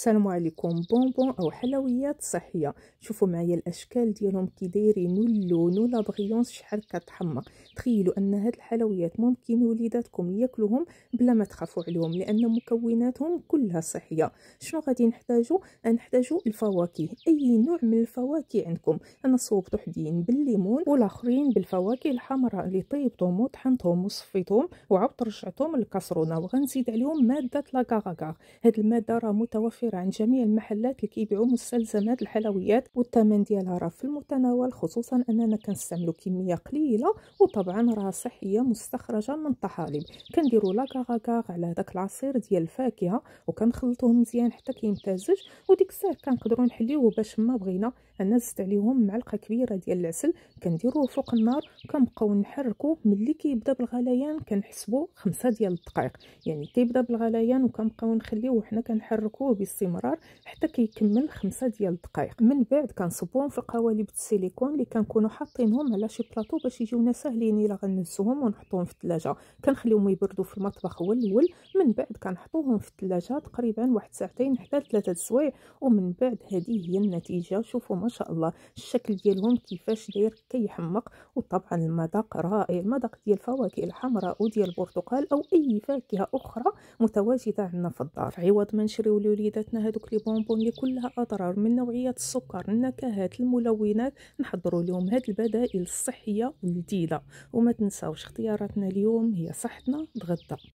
السلام عليكم. بونبون او حلويات صحيه. شوفوا معايا الاشكال ديالهم كي دايرين واللون ولا بغيونس شحال كتحمق. تخيلوا ان هاد الحلويات ممكن وليداتكم ياكلوهم بلا ما تخافوا عليهم لان مكوناتهم كلها صحيه. شنو غادي نحتاجوا الفواكه، اي نوع من الفواكه عندكم. انا صوبت وحدين بالليمون والاخرين بالفواكه الحمراء اللي طيبتهم وطحنتهم وصفيتهم وعاودت رجعتهم للكاسرونه، وغنزيد عليهم ماده لاكاغاكار. هاد الماده راه متوفره عند جميع المحلات اللي كيبيعوا مستلزمات الحلويات، والثمن ديالها راه في المتناول، خصوصا اننا كنستعملوا كميه قليله وطبعا راه صحيه مستخرجه من الطحالب. كنديروا لاكاغاكار على داك العصير ديال الفاكهه وكنخلطوه مزيان حتى كيمتزج، وديك الساعه كنقدروا نحليوه باش ما بغينا. انا زدت عليهم معلقه كبيره ديال العسل، كنديروه فوق النار وكنبقاو نحركوه. ملي كيبدا بالغليان كنحسبوا 5 ديال الدقائق، يعني كيبدا بالغليان وكنبقاو نخليوه وحنا كنحركوه باستمرار حتى كيكمل 5 ديال الدقائق. من بعد كنصبوهم في القوالب السيليكون اللي كنكونوا حاطينهم على شي بلاطو باش يجيونا ساهلين الا غنسوهم ونحطوهم في الثلاجه. كنخليهم يبردوا في المطبخ هو الاول، من بعد كنحطوهم في الثلاجه تقريبا واحد ساعتين حتى 3 سوايع، ومن بعد هذه هي النتيجه. شوفوا ما شاء الله الشكل ديالهم كيفاش داير كيحمق، وطبعا المذاق رائع. المذاق ديال الفواكه الحمراء وديال البرتقال او اي فاكهه اخرى متواجده عندنا في الدار. عوض ما نشريو لوليداتنا هذوك لي بونبون اللي كلها اضرار من نوعيه السكر، النكهات، الملونات، نحضروا لهم هاد البدائل الصحيه والجديده. وما تنساوش اختياراتنا اليوم هي صحتنا تغدى.